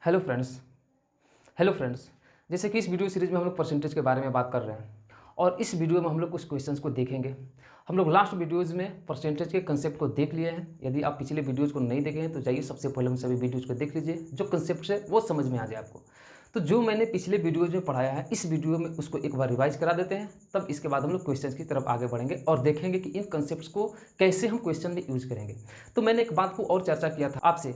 Hello friends. Hello friends. जैसे कि इस वीडियो सीरीज में हम लोग परसेंटेज के बारे में बात कर रहे हैं और इस वीडियो में हम लोग कुछ क्वेश्चंस को देखेंगे। हम लोग लास्ट वीडियोज़ में परसेंटेज के कंसेप्ट को देख लिए हैं। यदि आप पिछले वीडियोज़ को नहीं देखे हैं तो जाइए सबसे पहले उन सभी वीडियोज़ को देख लीजिए, जो कंसेप्ट है वो समझ में आ जाए आपको। तो जो मैंने पिछले वीडियोज़ में पढ़ाया है इस वीडियो में उसको एक बार रिवाइज करा देते हैं, तब इसके बाद हम लोग क्वेश्चंस की तरफ आगे बढ़ेंगे और देखेंगे कि इन कंसेप्ट्स को कैसे हम क्वेश्चन में यूज़ करेंगे। तो मैंने एक बात को और चर्चा किया था आपसे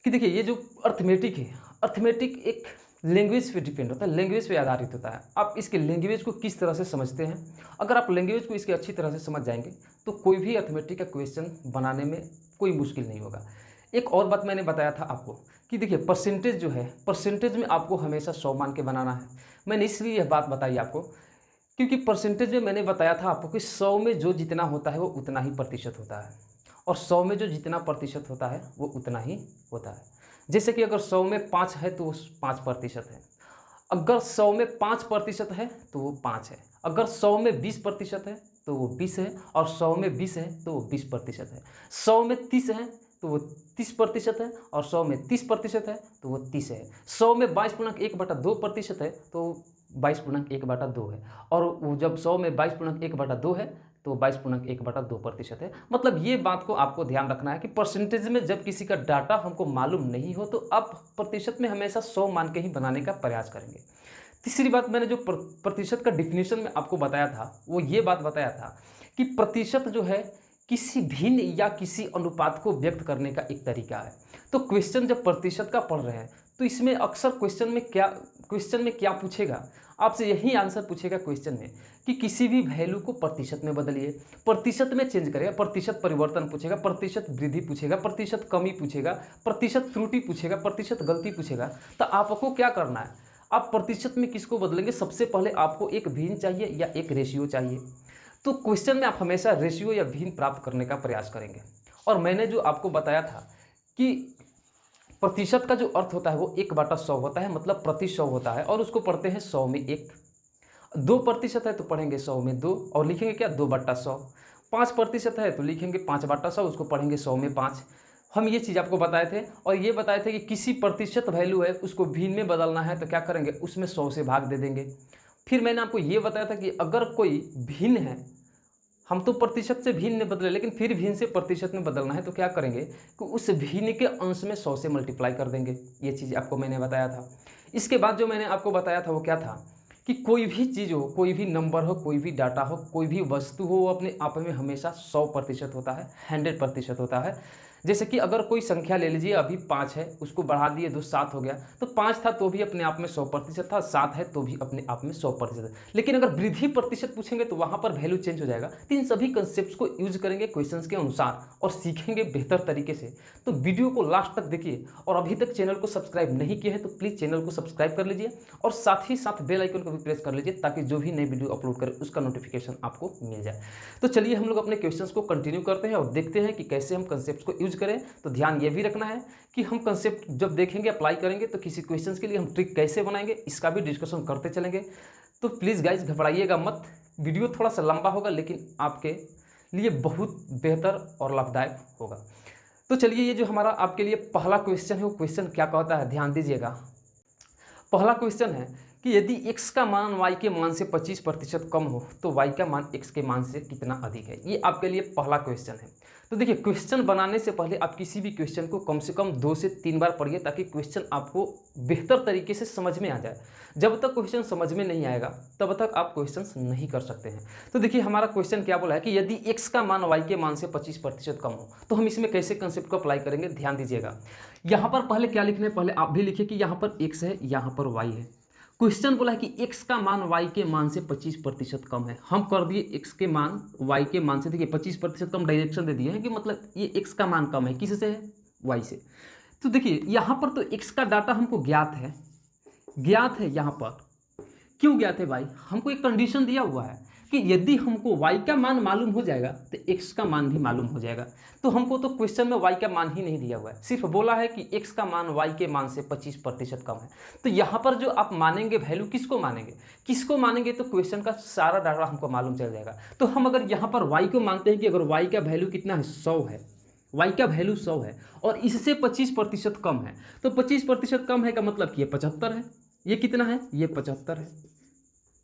कि देखिए ये जो अर्थमेटिक है, अर्थमेटिक एक लैंग्वेज पे डिपेंड होता है, लैंग्वेज पे आधारित होता है। आप इसके लैंग्वेज को किस तरह से समझते हैं, अगर आप लैंग्वेज को इसके अच्छी तरह से समझ जाएंगे तो कोई भी अर्थमेटिक का क्वेश्चन बनाने में कोई मुश्किल नहीं होगा। एक और बात मैंने बताया था आपको कि देखिए परसेंटेज जो है, परसेंटेज में आपको हमेशा 100 मान के बनाना है। मैंने इसलिए यह बात बताई आपको क्योंकि परसेंटेज में मैंने बताया था आपको कि 100 में जो जितना होता है वो उतना ही प्रतिशत होता है और 100 में जो जितना प्रतिशत होता है वो उतना ही होता है। जैसे कि अगर 100 में 5 है तो वो 5% है, अगर 100 में 5% है तो वो 5 है, अगर 100 में 20% है तो वो 20 है और 100 में 20 है तो वो 20% है, 100 में 30 है तो वो 30% है और 100 में 30% है तो वो 30 है, 100 में 22.1/2% है तो 22.1/2 है और वो जब 100 में 22.1/2 है तो 22.1/2% है। मतलब ये बात को आपको ध्यान रखना है कि परसेंटेज में जब किसी का डाटा हमको मालूम नहीं हो तो आप प्रतिशत में हमेशा 100 मान के ही बनाने का प्रयास करेंगे। तीसरी बात मैंने जो प्रतिशत का डिफिनीशन में आपको बताया था वो ये बात बताया था कि प्रतिशत जो है किसी भिन्न या किसी अनुपात को व्यक्त करने का एक तरीका है। तो क्वेश्चन जब प्रतिशत का पढ़ रहे हैं तो इसमें अक्सर क्वेश्चन में क्या पूछेगा, आपसे यही आंसर पूछेगा क्वेश्चन में कि किसी भी वैल्यू को प्रतिशत में बदलिए, प्रतिशत में चेंज करेगा, प्रतिशत परिवर्तन पूछेगा, प्रतिशत वृद्धि पूछेगा, प्रतिशत कमी पूछेगा, प्रतिशत त्रुटि पूछेगा, प्रतिशत गलती पूछेगा। तो आपको क्या करना है, आप प्रतिशत में किसको बदलेंगे, सबसे पहले आपको एक भिन्न चाहिए या एक रेशियो चाहिए। तो क्वेश्चन में आप हमेशा रेशियो या भिन्न प्राप्त करने का प्रयास करेंगे। और मैंने जो आपको बताया था कि प्रतिशत का जो अर्थ होता है वो 1/100 होता है, मतलब प्रति 100 होता है और उसको पढ़ते हैं 100 में 1। 2% है तो पढ़ेंगे 100 में 2 और लिखेंगे क्या 2/100। 5% है तो लिखेंगे 5/100, उसको पढ़ेंगे 100 में 5। हम ये चीज़ आपको बताए थे और ये बताए थे कि किसी प्रतिशत वैल्यू है उसको भिन्न में बदलना है तो क्या करेंगे, उसमें 100 से भाग दे देंगे। फिर मैंने आपको ये बताया था कि अगर कोई भिन्न है, हम तो प्रतिशत से भिन्न में बदले लेकिन फिर भिन्न से प्रतिशत में बदलना है तो क्या करेंगे कि उस भिन्न के अंश में 100 से मल्टीप्लाई कर देंगे। ये चीज़ आपको मैंने बताया था। इसके बाद जो मैंने आपको बताया था वो क्या था कि कोई भी चीज़ हो, कोई भी नंबर हो, कोई भी डाटा हो, कोई भी वस्तु हो, वो अपने आप में हमेशा 100% होता है, 100% होता है। जैसे कि अगर कोई संख्या ले लीजिए, अभी 5 है, उसको बढ़ा दिए तो 7 हो गया, तो 5 था तो भी अपने आप में 100% था, 7 है तो भी अपने आप में 100% है। लेकिन अगर वृद्धि प्रतिशत पूछेंगे तो वहाँ पर वैल्यू चेंज हो जाएगा। तो इन सभी कंसेप्ट को यूज करेंगे क्वेश्चंस के अनुसार और सीखेंगे बेहतर तरीके से। तो वीडियो को लास्ट तक देखिए और अभी तक चैनल को सब्सक्राइब नहीं किया है तो प्लीज़ चैनल को सब्सक्राइब कर लीजिए और साथ ही साथ बेल आइकन को भी प्रेस कर लीजिए ताकि जो भी नई वीडियो अपलोड करें उसका नोटिफिकेशन आपको मिल जाए। तो चलिए हम लोग अपने क्वेश्चंस को कंटिन्यू करते हैं और देखते हैं कि कैसे हम कंसेप्ट को यूज करें। तो ध्यान ये भी रखना है कि हम कंसेप्ट जब देखेंगे, अप्लाई करेंगे तो किसी क्वेश्चंस के लिए हम ट्रिक कैसे बनाएंगे इसका भी डिस्कशन करते चलेंगे। तो प्लीज़ गाइज घबराइएगा मत, वीडियो थोड़ा सा लंबा होगा लेकिन आपके लिए बहुत बेहतर और लाभदायक होगा। तो चलिए ये जो हमारा आपके लिए पहला क्वेश्चन है वो क्वेश्चन क्या कहता है, ध्यान दीजिएगा। पहला क्वेश्चन है कि यदि x का मान y के मान से 25% कम हो तो y का मान x के मान से कितना अधिक है। ये आपके लिए पहला क्वेश्चन है। तो देखिए क्वेश्चन बनाने से पहले आप किसी भी क्वेश्चन को कम से कम 2 से 3 बार पढ़िए ताकि क्वेश्चन आपको बेहतर तरीके से समझ में आ जाए। जब तक क्वेश्चन समझ में नहीं आएगा तब तक आप क्वेश्चन नहीं कर सकते हैं। तो देखिए हमारा क्वेश्चन क्या बोला है कि यदि x का मान y के मान से 25% कम हो तो हम इसमें कैसे कंसेप्ट को अप्लाई करेंगे, ध्यान दीजिएगा। यहाँ पर पहले क्या लिखने, पहले आप भी लिखिए कि यहाँ पर x है, यहाँ पर y है। क्वेश्चन बोला है कि x का मान y के मान से 25% कम है। हम कर दिए x के मान y के मान से, देखिए 25% कम डायरेक्शन दे दिए हैं कि मतलब ये x का मान कम है, किससे है, y से। तो देखिए यहाँ पर तो x का डाटा हमको ज्ञात है यहाँ पर। क्यों ज्ञात है भाई, हमको एक कंडीशन दिया हुआ है कि यदि हमको y का मान मालूम हो जाएगा तो x का मान भी मालूम हो जाएगा। तो हमको तो क्वेश्चन में y का मान ही नहीं दिया हुआ है, सिर्फ बोला है कि x का मान y के मान से 25% कम है। तो यहाँ पर जो आप मानेंगे वैल्यू किसको मानेंगे तो क्वेश्चन का सारा डाटा हमको मालूम चल जाएगा। तो हम अगर यहाँ पर y को मानते हैं कि अगर y का वैल्यू कितना है 100 है, y का वैल्यू 100 है और इससे 25% कम है, तो 25% कम है का मतलब कि ये 75 है, ये कितना है, ये 75 है,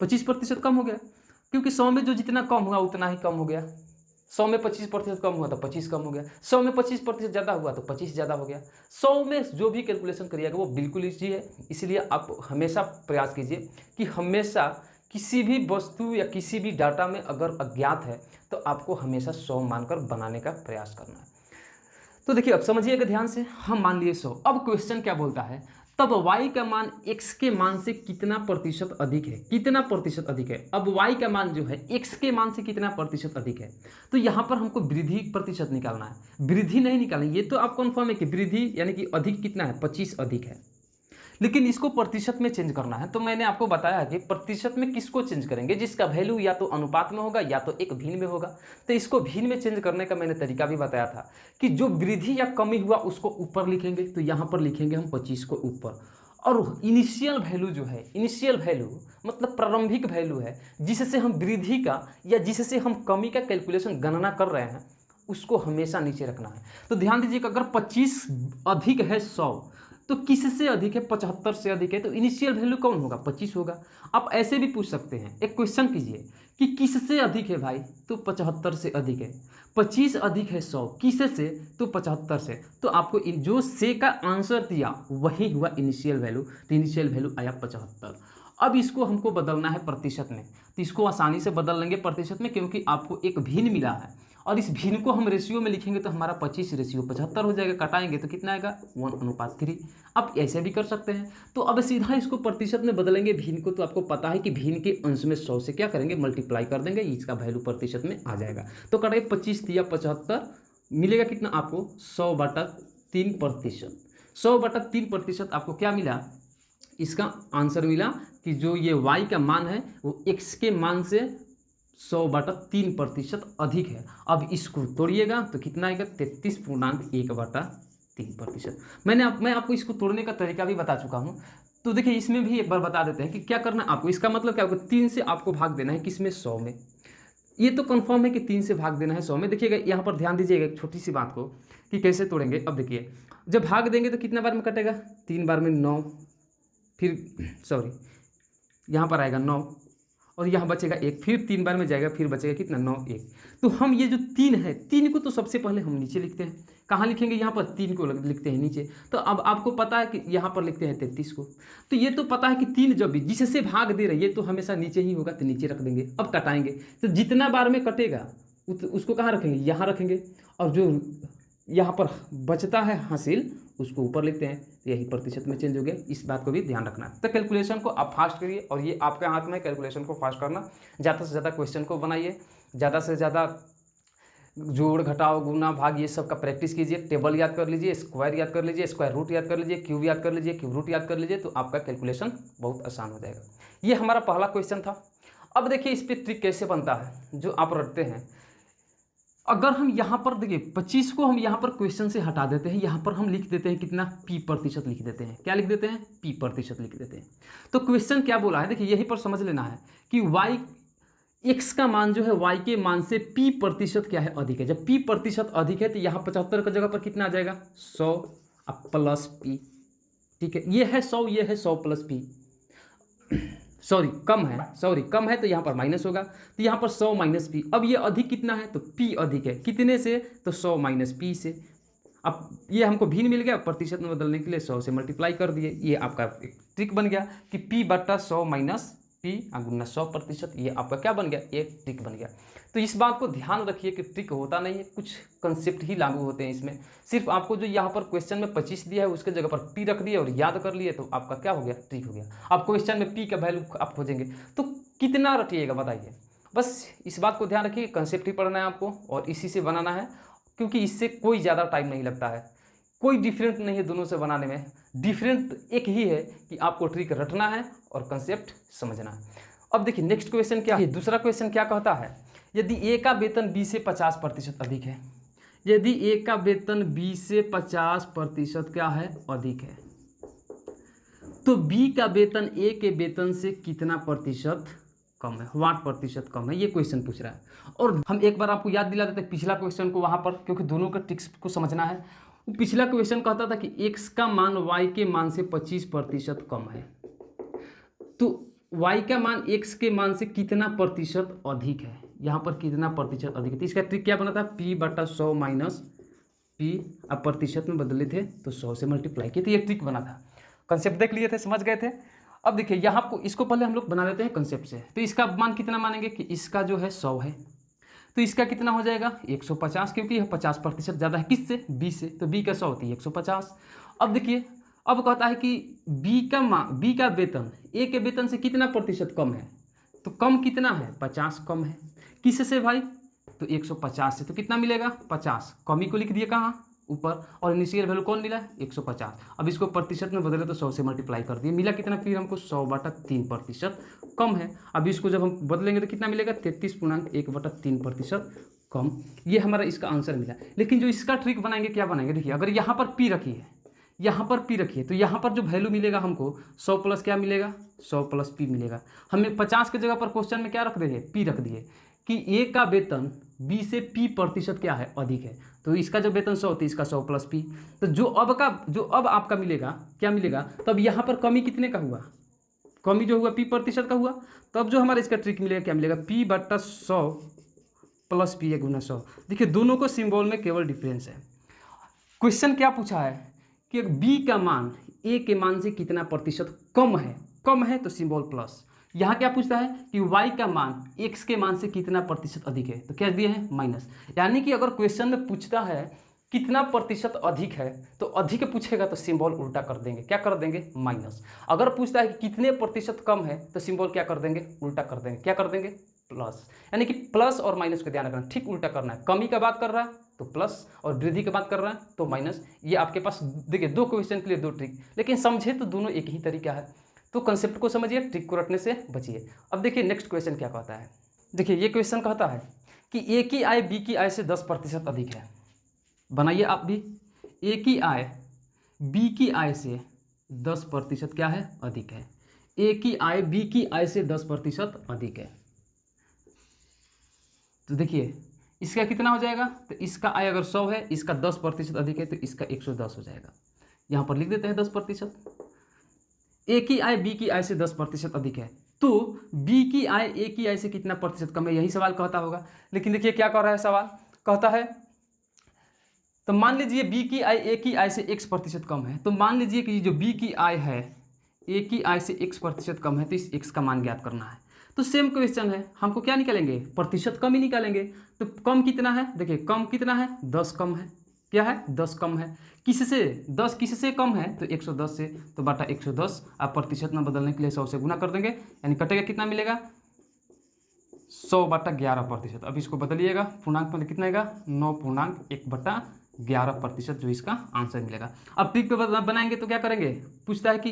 25% कम हो गया, क्योंकि 100 में जो जितना कम हुआ उतना ही कम हो गया। 100 में 25% कम हुआ तो 25 कम हो गया, 100 में 25% ज़्यादा हुआ तो 25 ज़्यादा हो गया। 100 में जो भी कैलकुलेशन करिएगा वो बिल्कुल ईजी है, इसलिए आप हमेशा प्रयास कीजिए कि हमेशा किसी भी वस्तु या किसी भी डाटा में अगर अज्ञात है तो आपको हमेशा 100 मानकर बनाने का प्रयास करना है। तो देखिए अब समझिएगा ध्यान से, हम मान लिए 100। अब क्वेश्चन क्या बोलता है, तब y का मान x के मान से कितना प्रतिशत अधिक है, कितना प्रतिशत अधिक है। अब y का मान जो है x के मान से कितना प्रतिशत अधिक है, तो यहाँ पर हमको वृद्धि प्रतिशत निकालना है, वृद्धि नहीं निकालना। ये तो आप कन्फर्म है कि वृद्धि यानी कि अधिक कितना है, 25 अधिक है, लेकिन इसको प्रतिशत में चेंज करना है। तो मैंने आपको बताया कि प्रतिशत में किसको चेंज करेंगे, जिसका वैल्यू या तो अनुपात में होगा या तो एक भिन्न में होगा। तो इसको भिन्न में चेंज करने का मैंने तरीका भी बताया था कि जो वृद्धि या कमी हुआ उसको ऊपर लिखेंगे, तो यहाँ पर लिखेंगे हम 25 को ऊपर, और इनिशियल वैल्यू जो है, इनिशियल वैल्यू मतलब प्रारंभिक वैल्यू है जिससे हम वृद्धि का या जिससे हम कमी का कैलकुलेशन गणना कर रहे हैं, उसको हमेशा नीचे रखना है। तो ध्यान दीजिएगा, अगर 25 अधिक है 100 तो किससे अधिक है, 75 से अधिक है, तो इनिशियल वैल्यू कौन होगा, 25 होगा। आप ऐसे भी पूछ सकते हैं, एक क्वेश्चन कीजिए कि किससे अधिक है भाई, तो 75 से अधिक है। 25 अधिक है 100 किससे, तो 75 से, तो आपको जो से का आंसर दिया वही हुआ इनिशियल वैल्यू, तो इनिशियल वैल्यू आया 75। अब इसको हमको बदलना है प्रतिशत में, तो इसको आसानी से बदल लेंगे प्रतिशत में, क्योंकि आपको एक भिन्न मिला है और इस भिन्न को हम रेशियो में लिखेंगे तो हमारा 25 रेशियो 75 हो जाएगा, कटाएंगे तो कितना आएगा, 1:3। आप ऐसे भी कर सकते हैं। तो अब सीधा इसको प्रतिशत में बदलेंगे भिन्न को, तो आपको पता है कि भिन्न के अंश में 100 से क्या करेंगे, मल्टीप्लाई कर देंगे, इसका वैल्यू प्रतिशत में आ जाएगा। तो कटाइए 25 दिया 75, मिलेगा कितना आपको, 100/3%। 100/3% आपको क्या मिला, इसका आंसर मिला कि जो ये y का मान है वो x के मान से 100/3% अधिक है। अब इसको तोड़िएगा तो कितना आएगा, 33.1/3%। मैं आपको इसको तोड़ने का तरीका भी बता चुका हूँ। तो देखिए इसमें भी एक बार बता देते हैं कि क्या करना है आपको। इसका मतलब क्या होगा, 3 से आपको भाग देना है, किसमें, 100 में। ये तो कंफर्म है कि 3 से भाग देना है 100 में। देखिएगा यहाँ पर ध्यान दीजिएगा एक छोटी सी बात को कि कैसे तोड़ेंगे। अब देखिए जब भाग देंगे तो कितना बार में कटेगा, 3 बार में 9, फिर सॉरी यहाँ पर आएगा 9 और यहाँ बचेगा 1, फिर 3 बार में जाएगा, फिर बचेगा कितना, 9 1। तो हम ये जो 3 है, 3 को तो सबसे पहले हम नीचे लिखते हैं। कहाँ लिखेंगे, यहाँ पर 3 को लिखते हैं नीचे। तो अब आपको पता है कि यहाँ पर लिखते हैं 33 को। तो ये तो पता है कि 3 जब भी जिससे भाग दे रहे ये तो हमेशा नीचे ही होगा, तो नीचे रख देंगे। अब कटाएंगे तो जितना बार में कटेगा उसको कहाँ रखेंगे, यहाँ रखेंगे, और जो यहाँ पर बचता है हासिल उसको ऊपर लिखते हैं, तो यही प्रतिशत में चेंज हो गया। इस बात को भी ध्यान रखना है। तो कैलकुलेशन को आप फास्ट करिए, और ये आपके हाथ में कैलकुलेशन को फास्ट करना। ज़्यादा से ज़्यादा क्वेश्चन को बनाइए, ज़्यादा से ज़्यादा जोड़ घटाओ गुना भाग ये सब का प्रैक्टिस कीजिए। टेबल याद कर लीजिए, स्क्वायर याद कर लीजिए, स्क्वायर रूट याद कर लीजिए, क्यूब याद कर लीजिए, क्यूब रूट याद कर लीजिए, तो आपका कैलकुलेशन बहुत आसान हो जाएगा। ये हमारा पहला क्वेश्चन था। अब देखिए इस पर ट्रिक कैसे बनता है जो आप रटते हैं। अगर हम यहाँ पर देखिए 25 को हम यहाँ पर क्वेश्चन से हटा देते हैं, यहाँ पर हम लिख देते हैं कितना, p% लिख देते हैं। क्या लिख देते हैं, p% लिख देते हैं। तो क्वेश्चन क्या बोला है, देखिए यहीं पर समझ लेना है कि x का मान जो है y के मान से p% क्या है, अधिक है। जब p% अधिक है तो यहाँ 75 की जगह पर कितना आ जाएगा, 100 प्लस p। ठीक है, ये है 100, ये है 100 प्लस p। सॉरी कम है तो यहाँ पर माइनस होगा, तो यहाँ पर 100 माइनस पी। अब ये अधिक कितना है, तो p अधिक है, कितने से, तो 100 माइनस पी से। अब ये हमको भिन्न मिल गया, प्रतिशत में बदलने के लिए 100 से मल्टीप्लाई कर दिए। ये आपका एक ट्रिक बन गया कि p/100 माइनस p गुना 100%। ये आपका क्या बन गया, एक ट्रिक बन गया। तो इस बात को ध्यान रखिए कि ट्रिक होता नहीं है, कुछ कंसेप्ट ही लागू होते हैं इसमें। सिर्फ आपको जो यहाँ पर क्वेश्चन में 25 दिया है उसके जगह पर p रख दिया और याद कर लिए, तो आपका क्या हो गया, ट्रिक हो गया। अब क्वेश्चन में p का वैल्यू आप खोजेंगे तो कितना रटिएगा बताइए। बस इस बात को ध्यान रखिए, कंसेप्ट ही पढ़ना है आपको और इसी से बनाना है, क्योंकि इससे कोई ज़्यादा टाइम नहीं लगता है। कोई डिफरेंट नहीं है दोनों से बनाने में। डिफरेंट एक ही है कि आपको ट्रिक रटना है और कंसेप्ट समझना है। अब देखिए नेक्स्ट क्वेश्चन क्या है। दूसरा क्वेश्चन क्या कहता है, यदि ए का वेतन बी से 50% अधिक है, यदि ए का वेतन बी से 50% क्या है, अधिक है, तो बी का वेतन ए के वेतन से कितना प्रतिशत कम है, वाट प्रतिशत कम है, ये क्वेश्चन पूछ रहा है। और हम एक बार आपको याद दिला देते हैं पिछला क्वेश्चन को वहाँ पर, क्योंकि दोनों का ट्रिक्स को समझना है। वो पिछला क्वेश्चन कहता था कि x का मान y के मान से 25% कम है, तो y का मान x के मान से कितना प्रतिशत अधिक है, यहाँ पर कितना प्रतिशत अधिक है। तो इसका ट्रिक क्या बना था, p/100 माइनस p, अब प्रतिशत में बदले थे तो 100 से मल्टीप्लाई किए, तो ये ट्रिक बना था। कंसेप्ट देख लिए थे, समझ गए थे। अब देखिए यहाँ को, इसको पहले हम लोग बना लेते हैं कंसेप्ट से। तो इसका मान कितना मानेंगे कि इसका जो है 100 है, तो इसका कितना हो जाएगा 150, क्योंकि यह 50% ज़्यादा है किससे, b से, तो b का 100 होती है 150। अब देखिए, अब कहता है कि b का वेतन a के वेतन से कितना प्रतिशत कम है, तो कम कितना है 50 कम है, किससे भाई, तो 150 से, तो कितना मिलेगा 50, कमी को लिख दिए कहाँ ऊपर, और इनिशियल वैल्यू कौन मिला 150। अब इसको प्रतिशत में बदले तो 100 से मल्टीप्लाई कर दिए, मिला कितना फिर हमको 100/3% कम है। अब इसको जब हम बदलेंगे तो कितना मिलेगा 33.1/3% कम, ये हमारा इसका आंसर मिला। लेकिन जो इसका ट्रिक बनाएंगे, क्या बनाएंगे, देखिए अगर यहाँ पर पी रखिए, यहाँ पर पी रखिए, तो यहाँ पर जो वैल्यू मिलेगा हमको 100 प्लस क्या मिलेगा 100 प्लस पी मिलेगा। हमें 50 की जगह पर क्वेश्चन में क्या रख दिए, पी रख दिए कि ए का वेतन बी से पी प्रतिशत क्या है अधिक है, तो इसका जो वेतन 100 होती है, इसका 100 प्लस पी, तो जो अब आपका मिलेगा क्या मिलेगा, तब यहाँ पर कमी कितने का हुआ, कमी जो हुआ पी प्रतिशत का हुआ, तब जो हमारा इसका ट्रिक मिलेगा क्या मिलेगा, p/100 प्लस पी गुना 100। देखिए दोनों को सिंबल में केवल डिफरेंस है। क्वेश्चन क्या पूछा है कि बी का मान ए के मान से कितना प्रतिशत कम है तो सिंबल प्लस। यहाँ क्या पूछता है कि y का मान x के मान से कितना प्रतिशत अधिक है, तो क्या दिए हैं माइनस। यानी कि अगर क्वेश्चन में पूछता है कितना प्रतिशत अधिक है, तो अधिक पूछेगा तो सिंबल उल्टा कर देंगे, क्या कर देंगे माइनस। अगर पूछता है कि कितने प्रतिशत कम है, तो सिंबल क्या कर देंगे उल्टा कर देंगे, क्या कर देंगे प्लस। यानी कि प्लस और माइनस को ध्यान रखना, ठीक उल्टा करना है। कमी का बात कर रहा है तो प्लस, और वृद्धि की बात कर रहा है तो माइनस। ये आपके पास देखिए दो क्वेश्चन के लिए दो ट्रिक, लेकिन समझे तो दोनों एक ही तरीका है। तो कंसेप्ट को समझिए, ट्रिक को रटने से बचिए। अब देखिए नेक्स्ट क्वेश्चन क्या कहता है। देखिए ये क्वेश्चन कहता है कि ए की आय बी की आय से 10% अधिक है। बनाइए आप भी, ए की आय बी की आय से 10% क्या है अधिक है। ए की आय बी की आय से 10% अधिक है, तो देखिए इसका कितना हो जाएगा, तो इसका आय अगर 100 है, इसका 10% अधिक है, तो इसका 110 हो जाएगा। यहाँ पर लिख देते हैं 10%। ए की आय बी की आय से 10% अधिक है, तो बी की आय ए की आय से कितना प्रतिशत कम है, यही सवाल कहता होगा। लेकिन देखिए क्या कर रहा है सवाल, कहता है तो मान लीजिए बी की आय ए की आय से x% कम है, तो मान लीजिए कि जो बी की आय है ए की आय से x% कम है, तो इस x का मान ज्ञात करना है। तो सेम क्वेश्चन है, हमको क्या निकालेंगे प्रतिशत कम ही निकालेंगे। तो कम कितना है, देखिए कम कितना है 10 कम है, क्या है 10 कम है, किससे 10 किससे कम है, तो 110 से, तो बटा 110। आप प्रतिशत में बदलने के लिए 100 से गुना कर देंगे, यानी कटेगा कितना मिलेगा 100/11%। अब इसको बदलिएगा पूर्णांक में, कितना आएगा 9.1/11%, जो इसका आंसर मिलेगा। अब ट्रिक पे बनाएंगे तो क्या करेंगे, पूछता है कि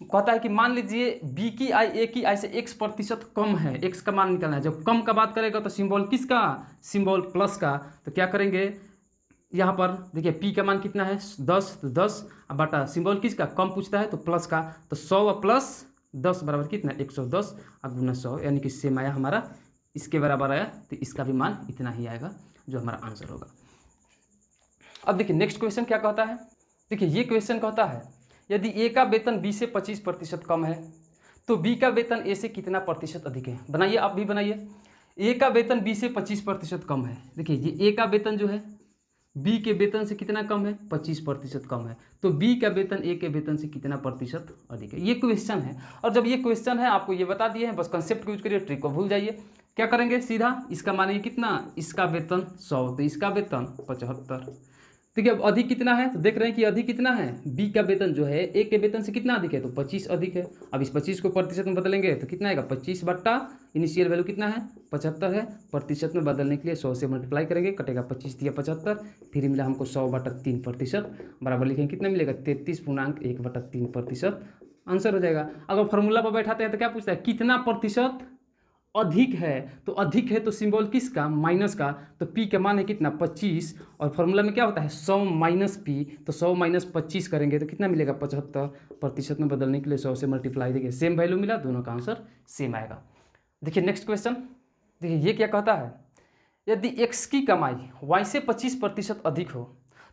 कहता है कि मान लीजिए बी की आय ए की आय से x% कम है, x का मान निकालना है। जब कम का बात करेगा तो सिंबल किसका, सिंबल प्लस का। तो क्या करेंगे यहाँ पर देखिए p का मान कितना है 10, तो 10 बटा सिंबल किसका, कम पूछता है तो प्लस का, तो 100 प्लस 10 बराबर कितना 110 गुना 100, यानी कि सेम आया हमारा, इसके बराबर आया, तो इसका भी मान इतना ही आएगा जो हमारा आंसर होगा। अब देखिए नेक्स्ट क्वेश्चन क्या कहता है। देखिए ये क्वेश्चन कहता है यदि ए का वेतन बी से 25% कम है, तो बी का वेतन ए से कितना प्रतिशत अधिक है। बनाइए आप भी बनाइए, ए का वेतन बी से 25% कम है। देखिए ये ए का वेतन जो है बी के वेतन से कितना कम है 25% कम है, तो बी का वेतन ए के वेतन से कितना प्रतिशत अधिक है, ये क्वेश्चन है। और जब ये क्वेश्चन है आपको ये बता दिए हैं, बस कंसेप्ट को यूज करिए, ट्रिक को भूल जाइए। क्या करेंगे सीधा, इसका मानिए कितना, इसका वेतन 100, तो इसका वेतन 75। देखिए अब अधिक कितना है, तो देख रहे हैं कि अधिक कितना है, बी का वेतन जो है ए के वेतन से कितना अधिक है, तो 25 अधिक है। अब इस 25 को प्रतिशत में बदलेंगे तो कितना आएगा 25 बट्टा इनिशियल वैल्यू कितना है 75 है, प्रतिशत में बदलने के लिए 100 से मल्टीप्लाई करेंगे, कटेगा 25 दिया 75, फिर मिला हमको 100/3%, बराबर लिखेंगे कितना मिलेगा 33.1/3%, आंसर हो जाएगा। अगर फॉर्मूला पर बैठाते हैं तो क्या पूछता है कितना प्रतिशत अधिक है, तो अधिक है तो सिंबल किसका माइनस का, तो p का मान है कितना 25, और फॉर्मूला में क्या होता है 100 माइनस p, तो 100 माइनस 25 करेंगे तो कितना मिलेगा 75, प्रतिशत में बदलने के लिए 100 से मल्टीप्लाई देंगे, सेम वैल्यू मिला, दोनों का आंसर सेम आएगा। देखिए नेक्स्ट क्वेश्चन, देखिए ये क्या कहता है, यदि x की कमाई y से 25% अधिक हो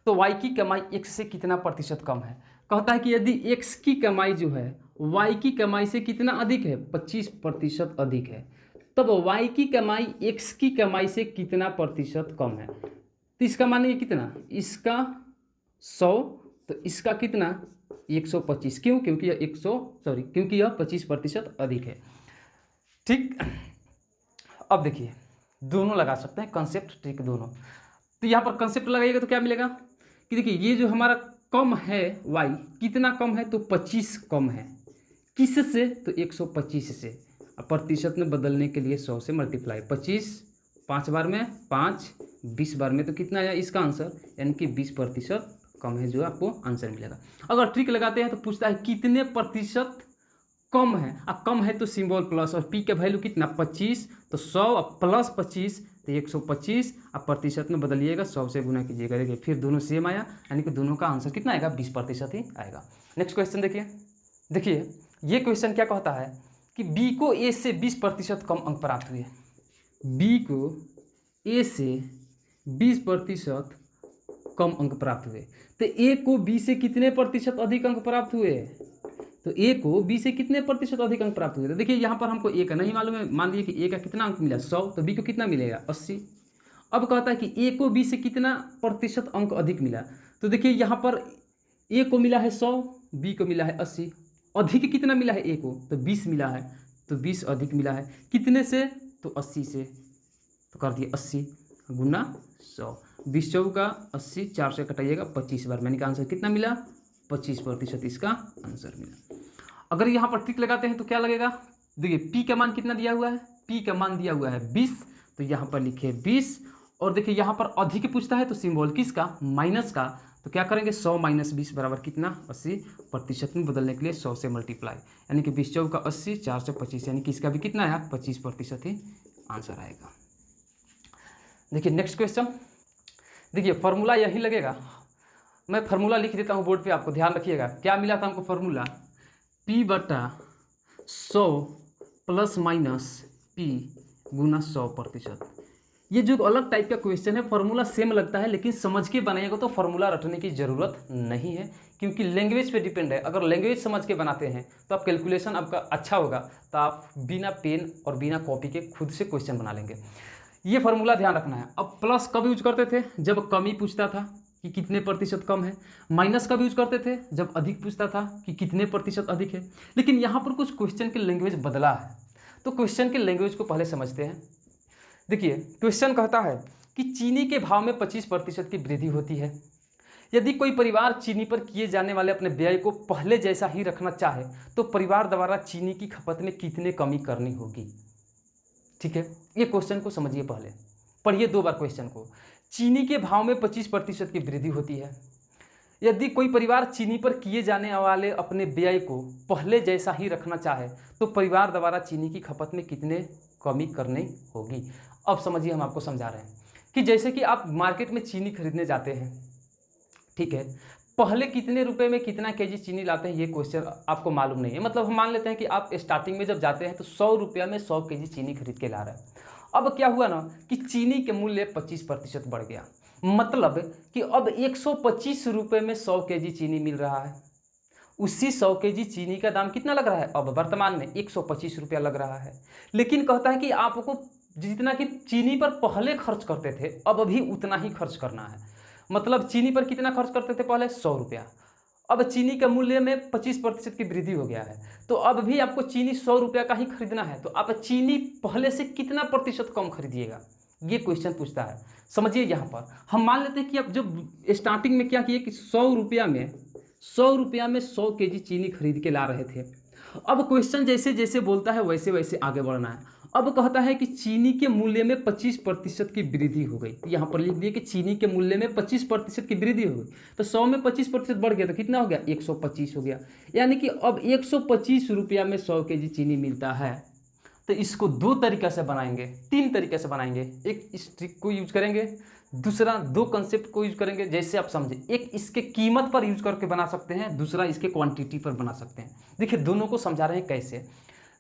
तो y की कमाई x से कितना प्रतिशत कम है। कहता है कि यदि x की कमाई जो है y की कमाई से कितना अधिक है, 25% अधिक है, तब y की कमाई x की कमाई से कितना प्रतिशत कम है। तो इसका मानेंगे कितना, इसका 100 तो इसका कितना 125, क्यों, क्योंकि यह 25% अधिक है। ठीक, अब देखिए दोनों लगा सकते हैं कंसेप्ट, ट्रिक दोनों। तो यहाँ पर कंसेप्ट लगाइएगा तो क्या मिलेगा कि देखिए ये जो हमारा कम है y, कितना कम है, तो 25 कम है, किससे, तो 125 से। अब प्रतिशत में बदलने के लिए 100 से मल्टीप्लाई, 25 5 बार में 5, 20 बार में तो कितना आया इसका आंसर, यानी कि 20% कम है, जो आपको आंसर मिलेगा। अगर ट्रिक लगाते हैं तो पूछता है कितने प्रतिशत कम है, अब कम है तो सिंबल प्लस, और p का वैल्यू कितना 25, तो 100 प्लस 25 तो 125, अब प्रतिशत में बदलिएगा 100 से गुना कीजिएगा, देखिए फिर दोनों सेम आया, यानी कि दोनों का आंसर कितना आएगा, 20% ही आएगा। नेक्स्ट क्वेश्चन देखिए, देखिए ये क्वेश्चन क्या कहता है कि b को a से 20% कम अंक प्राप्त हुए, b को a से 20% कम अंक प्राप्त हुए, तो a को b से कितने प्रतिशत अधिक अंक प्राप्त हुए, तो a को b से कितने प्रतिशत अधिक अंक प्राप्त हुए। तो देखिए यहाँ पर हमको a का नहीं मालूम है, मान लीजिए कि a का कितना अंक मिला 100, तो b को कितना मिलेगा 80। अब कहता है कि a को b से कितना प्रतिशत अंक अधिक मिला, तो देखिए यहाँ पर a को मिला है 100, b को मिला है 80, अधिक कितना मिला है a को, तो 20 मिला है, तो 20 अधिक मिला है कितने से, तो 80 से, तो कर दिए 80 गुना 100, 20 चौका 80, 4 से कटाइएगा 25 बार, मैंने का आंसर कितना मिला 25% इसका आंसर मिला। अगर यहाँ पर ट्रिक लगाते हैं तो क्या लगेगा, देखिए p का मान कितना दिया हुआ है, p का मान दिया हुआ है 20, तो यहाँ पर लिखे 20, और देखिए यहाँ पर अधिक पूछता है तो सिंबल किसका, माइनस का, तो क्या करेंगे 100 माइनस 20 बराबर कितना 80, प्रतिशत में बदलने के लिए 100 से मल्टीप्लाई, यानी कि 20 चौका 80, 4 से 25, यानी कि इसका भी कितना आया 25% ही आंसर आएगा। देखिए नेक्स्ट क्वेश्चन, देखिए फॉर्मूला यही लगेगा, मैं फार्मूला लिख देता हूँ बोर्ड पे, आपको ध्यान रखिएगा। क्या मिला था हमको formula, p/100 plus minus p गुना 100%। ये जो अलग टाइप का क्वेश्चन है, फार्मूला सेम लगता है, लेकिन समझ के बनाइएगा तो फार्मूला रटने की ज़रूरत नहीं है, क्योंकि लैंग्वेज पे डिपेंड है। अगर लैंग्वेज समझ के बनाते हैं तो आप कैलकुलेशन आपका अच्छा होगा, तो आप बिना पेन और बिना कॉपी के खुद से क्वेश्चन बना लेंगे। ये फार्मूला ध्यान रखना है। अब प्लस कब यूज करते थे, जब कमी पूछता था कि कितने प्रतिशत कम है। माइनस कब यूज करते थे, जब अधिक पूछता था कि कितने प्रतिशत अधिक है। लेकिन यहाँ पर कुछ क्वेश्चन की लैंग्वेज बदला है, तो क्वेश्चन की लैंग्वेज को पहले समझते हैं। देखिए क्वेश्चन कहता है कि चीनी के भाव में 25% की वृद्धि होती है। यदि कोई परिवार चीनी पर किए जाने वाले अपने व्यय को पहले जैसा ही रखना चाहे तो परिवार द्वारा चीनी की खपत में कितने कमी करनी होगी। ठीक है, ये क्वेश्चन को समझिए, पहले पढ़िए 2 बार क्वेश्चन को। चीनी के भाव में 25% की वृद्धि होती है। यदि कोई परिवार चीनी पर किए जाने वाले अपने व्यय को पहले जैसा ही रखना चाहे तो परिवार द्वारा चीनी की खपत में कितने कमी करनी होगी। अब समझिए, हम आपको समझा रहे हैं कि जैसे कि आप मार्केट में चीनी खरीदने जाते हैं, ठीक है, पहले कितने रुपए में कितना केजी चीनी लाते हैं ये क्वेश्चन आपको मालूम नहीं है। मतलब हम मान लेते हैं कि आप स्टार्टिंग में जब जाते हैं तो 100 रुपया में 100 केजी चीनी खरीद के ला रहे हैं। अब क्या हुआ ना कि चीनी के मूल्य 25% बढ़ गया, मतलब कि अब 125 रुपये में 100 केजी चीनी मिल रहा है। उसी 100 केजी चीनी का दाम कितना लग रहा है, अब वर्तमान में 125 रुपया लग रहा है। लेकिन कहता है कि आपको जितना कि चीनी पर पहले खर्च करते थे अब भी उतना ही खर्च करना है। मतलब चीनी पर कितना खर्च करते थे पहले, 100 रुपया, अब चीनी के मूल्य में 25% की वृद्धि हो गया है, तो अब भी आपको चीनी 100 रुपया का ही खरीदना है। तो आप चीनी पहले से कितना प्रतिशत कम खरीदिएगा, ये क्वेश्चन पूछता है। समझिए, यहाँ पर हम मान लेते हैं कि अब जो स्टार्टिंग में क्या किए कि 100 रुपया में 100 केजी चीनी खरीद के ला रहे थे। अब क्वेश्चन जैसे जैसे बोलता है वैसे वैसे आगे बढ़ना है। अब कहता है कि चीनी के मूल्य में 25% की वृद्धि हो गई, तो यहाँ पर लिख दिए कि चीनी के मूल्य में 25% की वृद्धि हो गई। तो 100 में 25% बढ़ गया तो कितना हो गया, 125 हो गया। यानी कि अब 125 रुपया में 100 केजी चीनी मिलता है। तो इसको 2 तरीक़ा से बनाएंगे, 3 तरीके से बनाएंगे। एक इस ट्रिक को यूज करेंगे, दूसरा 2 कंसेप्ट को यूज करेंगे, जैसे आप समझे। एक इसके कीमत पर यूज करके बना सकते हैं, दूसरा इसके क्वांटिटी पर बना सकते हैं। देखिए दोनों को समझा रहे हैं कैसे।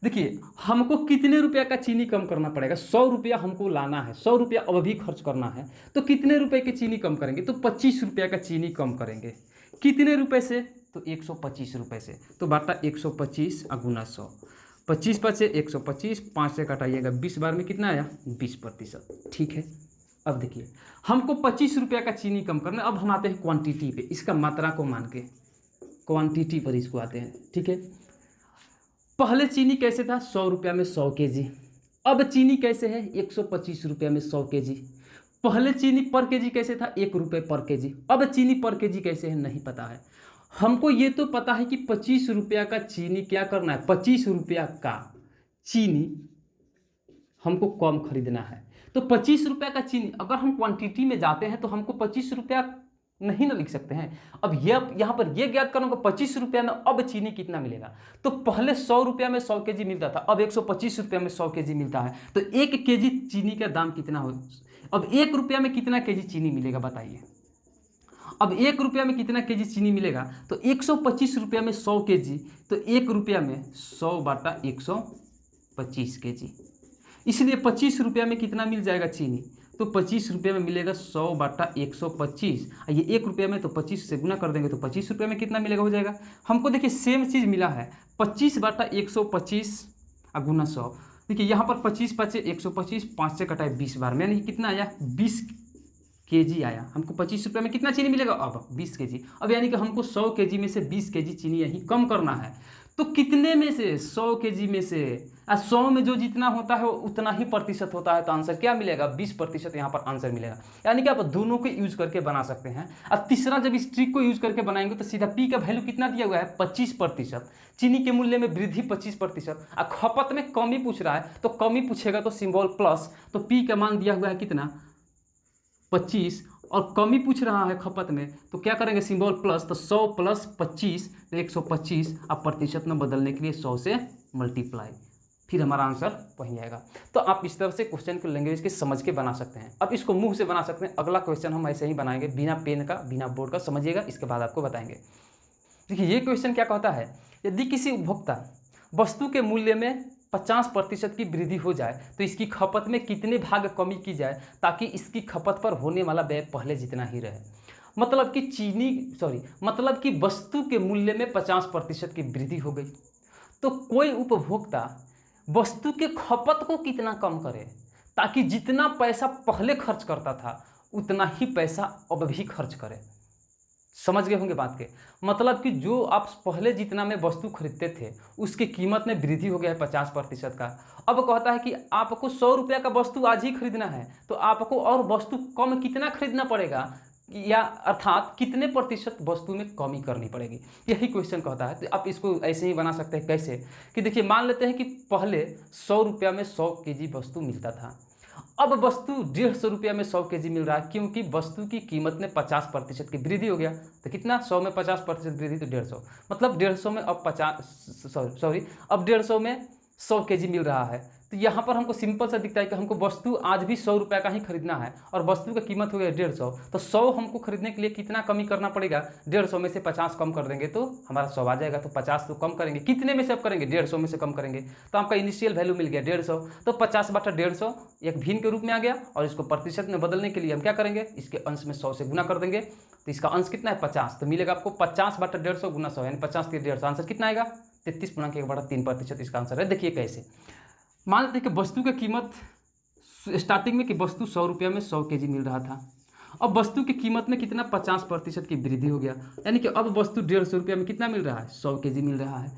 देखिए हमको कितने रुपया का चीनी कम करना पड़ेगा, 100 रुपया हमको लाना है, 100 रुपया अब भी खर्च करना है, तो कितने रुपए की चीनी कम करेंगे, तो 25 रुपया का चीनी कम करेंगे। कितने रुपए से, तो 125 रुपये से। तो बाटा 125 गुना 100, 25 बचे 125, 5 से घटाइएगा 20 बार में कितना आया, 20%। ठीक है, अब देखिए हमको 25 रुपया का चीनी कम करना है। अब हम आते हैं क्वांटिटी पे, इसका मात्रा को मान के क्वांटिटी पर इसको आते हैं। ठीक है, पहले चीनी कैसे था, 100 रुपया में 100 केजी। अब चीनी कैसे है, 125 रुपया में 100 केजी। पहले चीनी पर केजी कैसे था, 1 रुपये पर केजी। अब चीनी पर केजी कैसे है, नहीं पता है हमको। ये तो पता है कि 25 रुपया का चीनी क्या करना है, 25 रुपया का चीनी हमको कम खरीदना है। तो 25 रुपया का चीनी, अगर हम क्वांटिटी में जाते हैं तो हमको 25 रुपया नहीं ना लिख सकते हैं। अब ये यहाँ पर ये ज्ञात करना होगा 25 रुपया में अब चीनी कितना मिलेगा। तो पहले 100 रुपया में 100 केजी मिलता था, अब 125 रुपया में 100 केजी मिलता है। तो 1 केजी चीनी का दाम कितना हो, अब 1 रुपया में कितना केजी चीनी मिलेगा बताइए। अब 1 रुपया में कितना केजी चीनी मिलेगा, तो 125 रुपया में 100 केजी, तो 1 रुपया में 100 बाटा 125 केजी। इसलिए 25 रुपया में कितना मिल जाएगा चीनी, तो 25 रुपये में मिलेगा 100 बाटा 125। ये 1 रुपये में तो 25 से गुना कर देंगे तो 25 रुपये में कितना मिलेगा, हो जाएगा। हमको देखिए सेम चीज़ मिला है, 25 बाटा 125 गुना 100। देखिए यहाँ पर 25 बचे 125, 5 से कटाए 20 बार में, यानी कितना आया, 20 केजी आया। हमको 25 रुपये में कितना चीनी मिलेगा, अब 20 केजी। अब यानी कि हमको 100 केजी में से 20 केजी चीनी यही कम करना है। तो कितने में से, 100 केजी में से, 100 में जो जितना होता है वो उतना ही प्रतिशत होता है। तो आंसर क्या मिलेगा, 20% यहाँ पर आंसर मिलेगा। यानी कि आप दोनों को यूज करके बना सकते हैं। अब तीसरा जब इस ट्रिक को यूज करके बनाएंगे तो सीधा पी का वैल्यू कितना दिया हुआ है, 25%। चीनी के मूल्य में वृद्धि 25%, और खपत में कमी पूछ रहा है तो कमी पूछेगा तो सिंबल प्लस। तो पी का मान दिया हुआ है कितना, 25, और कमी पूछ रहा है खपत में, तो क्या करेंगे, सिंबल प्लस। तो 100 प्लस 25 तो 125। अब प्रतिशत में बदलने के लिए 100 से मल्टीप्लाई, फिर हमारा आंसर वही आएगा। तो आप इस तरह से क्वेश्चन को लैंग्वेज के समझ के बना सकते हैं। अब इसको मुंह से बना सकते हैं। अगला क्वेश्चन हम ऐसे ही बनाएंगे, बिना पेन का, बिना बोर्ड का, समझिएगा, इसके बाद आपको बताएंगे। देखिए ये क्वेश्चन क्या कहता है, यदि किसी उपभोक्ता वस्तु के मूल्य में 50% की वृद्धि हो जाए तो इसकी खपत में कितने भाग कमी की जाए ताकि इसकी खपत पर होने वाला व्यय पहले जितना ही रहे। मतलब कि वस्तु के मूल्य में 50% की वृद्धि हो गई, तो कोई उपभोक्ता वस्तु के खपत को कितना कम करे ताकि जितना पैसा पहले खर्च करता था उतना ही पैसा अब भी खर्च करे। समझ गए होंगे बात के, मतलब कि जो आप पहले जितना में वस्तु खरीदते थे उसकी कीमत में वृद्धि हो गया है 50% का। अब कहता है कि आपको 100 रुपया का वस्तु आज ही खरीदना है, तो आपको और वस्तु कम कितना खरीदना पड़ेगा, या अर्थात कितने प्रतिशत वस्तु में कमी करनी पड़ेगी, यही क्वेश्चन कहता है। तो आप इसको ऐसे ही बना सकते हैं, कैसे कि देखिए मान लेते हैं कि पहले 100 रुपया में 100 केजी वस्तु मिलता था, अब वस्तु 150 रुपया में 100 केजी मिल रहा है, क्योंकि वस्तु की कीमत में 50% की वृद्धि हो गया। तो कितना, 100 में 50% वृद्धि तो 150, मतलब 150 में अब 150 में 100 केजी मिल रहा है। तो यहाँ पर हमको सिंपल सा दिखता है कि हमको वस्तु आज भी 100 रुपया का ही खरीदना है और वस्तु का कीमत हो गया 150। तो 100 हमको खरीदने के लिए कितना कमी करना पड़ेगा, 150 में से 50 कम कर देंगे तो हमारा 100 आ जाएगा। तो 50 तो कम करेंगे, कितने में से अब करेंगे, 150 में से कम करेंगे। तो आपका इनिशियल वैल्यू मिल गया 150, तो 50 बटा 150 एक भिन्न के रूप में आ गया। और इसको प्रतिशत में बदलने के लिए हम क्या करेंगे, इसके अंश में 100 से गुना कर देंगे। तो इसका अंश कितना है, 50। तो मिलेगा आपको 50 बटा 150 गुना 100, यानी 50 के 150, आंसर कितना आएगा, 33.1/3%। इसका आंसर है। देखिए कैसे, मान लेते हैं कि वस्तु की कीमत स्टार्टिंग में कि वस्तु 100 रुपया में 100 केजी मिल रहा था, अब वस्तु की कीमत में कितना 50% की वृद्धि हो गया, यानी कि अब वस्तु 150 रुपया में कितना मिल रहा है, 100 केजी मिल रहा है।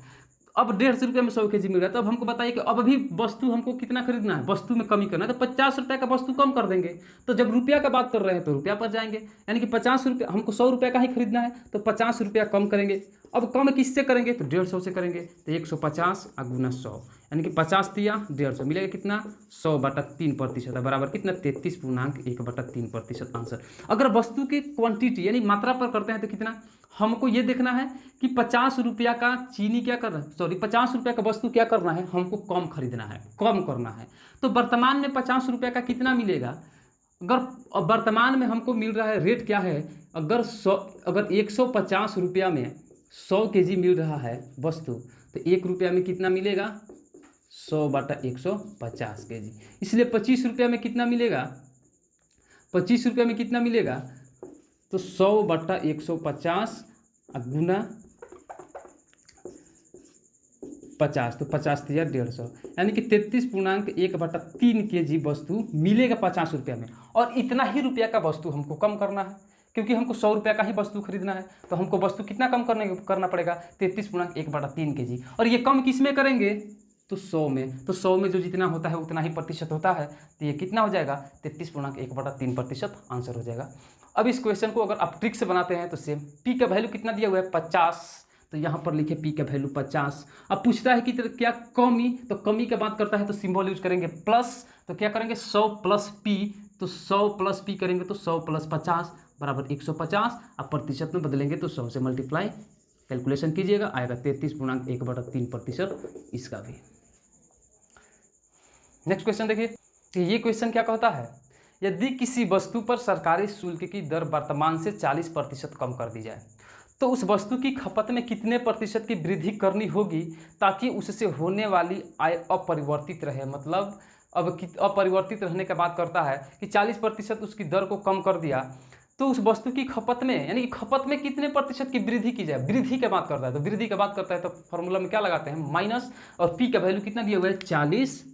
अब 150 रुपये में 100 केजी मिल रहा है, तो अब हमको बताइए कि अब भी वस्तु हमको कितना खरीदना है, वस्तु में कमी करना है, तो 50 रुपये का वस्तु कम कर देंगे। तो जब रुपया का बात कर रहे हैं तो रुपया पर जाएंगे, यानी कि 50 रुपया, हमको 100 रुपया का ही खरीदना है तो 50 रुपया कम करेंगे। अब कम किससे करेंगे, तो 150 से करेंगे। तो 150 गुना 100, यानी कि 50 दिया 150, मिलेगा कितना, 100 बटा 3% बराबर कितना, 33.1/3% आंसर। अगर वस्तु की क्वांटिटी यानी मात्रा पर करते हैं तो कितना, हमको ये देखना है कि 50 रुपया का चीनी क्या करना है, 50 रुपया का वस्तु क्या करना है, हमको कम खरीदना है, कम करना है। तो वर्तमान में 50 रुपया का कितना मिलेगा, अगर वर्तमान में हमको मिल रहा है, रेट क्या है, अगर 150 रुपया में 100 केजी मिल रहा है वस्तु, तो 1 रुपया में कितना मिलेगा, 100/150 के जी। इसलिए 25 रुपया में कितना मिलेगा, 25 रुपया में कितना मिलेगा, तो 100/150 गुना 50, तो 50 या 150, यानी कि 33.1/3 के जी वस्तु मिलेगा 50 रुपया में। और इतना ही रुपया का वस्तु हमको कम करना है, क्योंकि हमको 100 रुपया का ही वस्तु खरीदना है, तो हमको वस्तु कितना कम करना पड़ेगा, 33.1/3 के जी। और ये कम किस में करेंगे, तो 100 में। तो 100 में जो जितना होता है उतना ही प्रतिशत होता है, तो ये कितना हो जाएगा, 33.1/3% आंसर हो जाएगा। अब इस क्वेश्चन को अगर आप ट्रिक से बनाते हैं तो सेम, पी का वैल्यू कितना दिया हुआ है 50, तो यहाँ पर लिखे पी का वैल्यू 50। अब पूछता है कि क्या कमी, तो कमी का बात करता है तो सिंबल यूज करेंगे प्लस, तो क्या करेंगे 100 प्लस पी, तो 100 प्लस पी करेंगे तो 100 प्लस 50 बराबर 150। अब प्रतिशत में बदलेंगे तो 100 से मल्टीप्लाई कैलकुलेशन कीजिएगा, आएगा 33.1/3% इसका भी। नेक्स्ट क्वेश्चन देखिए कि ये क्वेश्चन क्या कहता है, यदि किसी वस्तु पर सरकारी शुल्क की दर वर्तमान से 40% कम कर दी जाए तो उस वस्तु की खपत में कितने प्रतिशत की वृद्धि करनी होगी ताकि उससे होने वाली आय अपरिवर्तित रहे। मतलब अब अपरिवर्तित रहने का बात करता है कि 40% उसकी दर को कम कर दिया, तो उस वस्तु की खपत में, यानी कि खपत में कितने प्रतिशत की वृद्धि की जाए, वृद्धि की बात करता है। तो वृद्धि की बात करता है तो फॉर्मूला में क्या लगाते हैं, माइनस, और पी का वैल्यू कितना दिया हुआ है 40,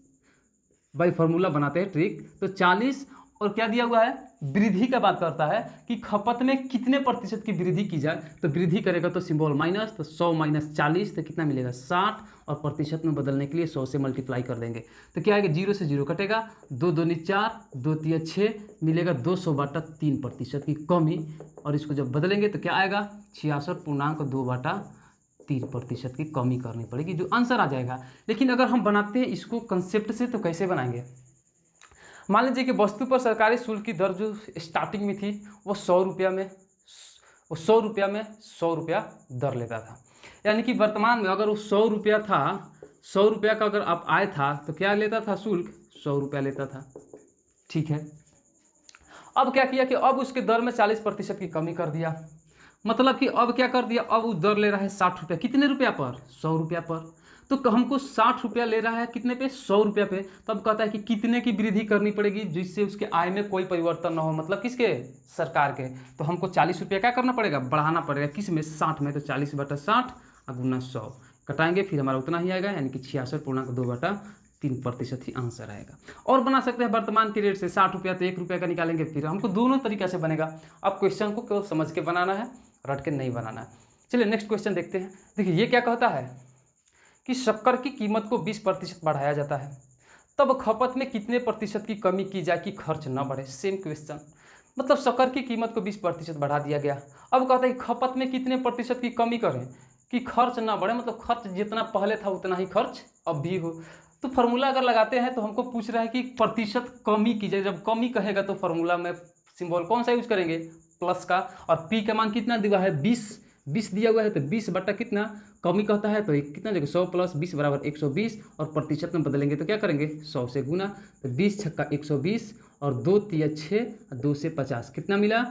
बाई फॉर्मूला बनाते हैं ट्रिक, तो 40 और क्या दिया हुआ है, वृद्धि का बात करता है कि खपत में कितने प्रतिशत की वृद्धि की जाए, तो वृद्धि करेगा तो सिंबल माइनस, तो 100 माइनस 40 तो कितना मिलेगा 60, और प्रतिशत में बदलने के लिए 100 से मल्टीप्लाई कर देंगे तो क्या आएगा, 0 से 0 कटेगा, 2 दूनी 4, 2 तिया 6, मिलेगा 200/3% की कमी। और इसको जब बदलेंगे तो क्या आएगा 66.2/3% की कमी करनी पड़ेगी, जो आंसर आ जाएगा। लेकिन अगर हम बनाते हैं इसको कंसेप्ट से तो कैसे बनाएंगे, मान लीजिए कि वस्तु पर सरकारी शुल्क की दर जो स्टार्टिंग में थी वो 100 रुपया में 100 रुपया दर लेता था, यानी कि वर्तमान में अगर वो 100 रुपया था, 100 रुपया का अगर आप आय था तो क्या लेता था, शुल्क 100 रुपया लेता था। ठीक है, अब क्या किया कि अब उसके दर में 40% की कमी कर दिया, मतलब कि अब क्या कर दिया, अब वो दर ले रहा है 60 रुपया, कितने रुपया पर, 100 रुपया पर। तो हमको 60 रुपया ले रहा है कितने पे, 100 रुपया पे। तो अब कहता है कि कितने की वृद्धि करनी पड़ेगी जिससे उसके आय में कोई परिवर्तन ना हो, मतलब किसके, सरकार के। तो हमको 40 रुपया क्या करना पड़ेगा, बढ़ाना पड़ेगा, किस में, 60 में। तो 40/60 गुना 100 कटाएंगे, फिर हमारा उतना ही आएगा, यानी कि 66.2/3% ही आंसर आएगा। और बना सकते हैं वर्तमान के रेट से, 60 रुपया तो 1 रुपया का निकालेंगे, फिर हमको दोनों तरीका से बनेगा। अब क्वेश्चन को केवल समझ के बनाना है, रट के नहीं बनाना है। चलिए नेक्स्ट क्वेश्चन देखते हैं। देखिए ये क्या कहता है कि शक्कर की कीमत को 20% बढ़ाया जाता है, तब खपत में कितने प्रतिशत की कमी की जाए कि खर्च न बढ़े। सेम क्वेश्चन, मतलब शक्कर की कीमत को 20% बढ़ा दिया गया, अब कहता है कि खपत में कितने प्रतिशत की कमी करें कि खर्च ना बढ़े, मतलब खर्च जितना पहले था उतना ही खर्च अब भी हो। तो फार्मूला अगर लगाते हैं तो हमको पूछ रहा है कि प्रतिशत कमी की जाए, जब कमी कहेगा तो फार्मूला में सिंबल कौन सा यूज करेंगे, प्लस का। और पी का मान कितना दिया है, 20 दिया हुआ है, तो 20 बटा कितना कमी कहता है, तो कितना जगह 100 प्लस 20 बराबर 120, और प्रतिशत में बदलेंगे तो क्या करेंगे 100 से गुना, तो 20 छक्का 120, और 2 तिया 6, 2 से 50, कितना मिला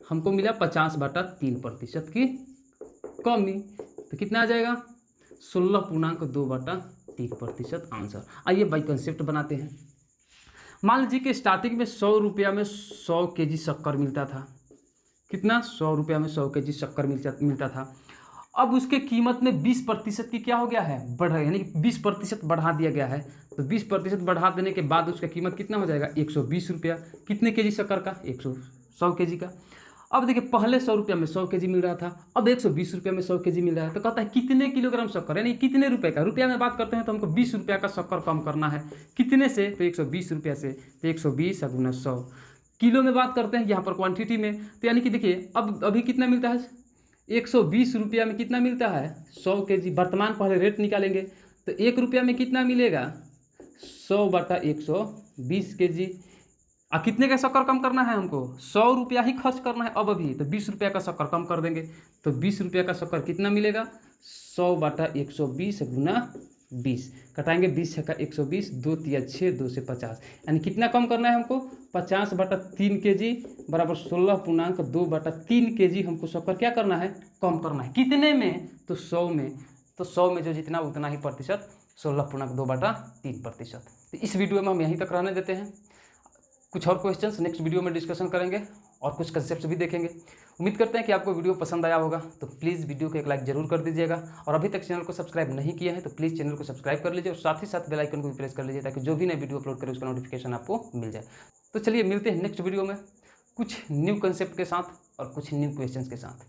हमको, मिला 50/3% की कमी। तो कितना आ जाएगा 16.2/3% आंसर। आइए बाई कंसेप्ट बनाते हैं। मान लीजिए कि स्टार्टिंग में 100 रुपया में 100 केजी शक्कर मिलता था, कितना 100 रुपया में 100 केजी शक्कर मिलता था। अब उसके कीमत में 20% की क्या हो गया है, बढ़ रहा है, यानी 20% बढ़ा दिया गया है। तो 20% बढ़ा देने के बाद उसका कीमत कितना हो जाएगा 120 रुपया, कितने केजी शक्कर का, 100 केजी का। अब देखिए पहले 100 रुपया में 100 केजी मिल रहा था, अब 120 रुपया में 100 केजी मिल रहा है। तो कहता है कितने किलोग्राम शक्कर, यानी कितने रुपए का, रुपया में बात करते हैं तो हमको 20 रुपया का शक्कर कम करना है, कितने से, तो 120 रुपया से, तो 120 गुना 100। किलो में बात करते हैं यहाँ पर क्वांटिटी में, तो यानी कि देखिए अब अभी कितना मिलता है 120 रुपया में कितना मिलता है 100 केजी, वर्तमान पहले रेट निकालेंगे तो 1 रुपया में कितना मिलेगा 100/120 केजी। कितने का शक्कर कम करना है हमको, 100 रुपया ही खर्च करना है अब अभी, तो 20 रुपया का शक्कर कम कर देंगे, तो 20 रुपया का शक्कर कितना मिलेगा 100/120 गुना 20 कटाएंगे, 20 छक्का 120, 2 तिया 6, 2 से 50, यानी कितना कम करना है हमको 50/3 केजी बराबर 16.2/3 केजी हमको शक्कर क्या करना है, कम करना है। कितने में, तो 100 में, तो 100 में जो जितना उतना ही प्रतिशत 16.2/3%। तो इस वीडियो में हम यहीं तक रहने देते हैं। कुछ और क्वेश्चंस नेक्स्ट वीडियो में डिस्कशन करेंगे और कुछ कंसेप्ट भी देखेंगे। उम्मीद करते हैं कि आपको वीडियो पसंद आया होगा, तो प्लीज़ वीडियो को एक लाइक जरूर कर दीजिएगा और अभी तक चैनल को सब्सक्राइब नहीं किया है तो प्लीज़ चैनल को सब्सक्राइब कर लीजिए और साथ ही साथ बेल आइकन को भी प्रेस कर लीजिए ताकि जो भी नई वीडियो अपलोड करें उसका नोटिफिकेशन आपको मिल जाए। तो चलिए मिलते हैं नेक्स्ट वीडियो में कुछ न्यू कंसेप्ट के साथ और कुछ न्यू क्वेश्चंस के साथ।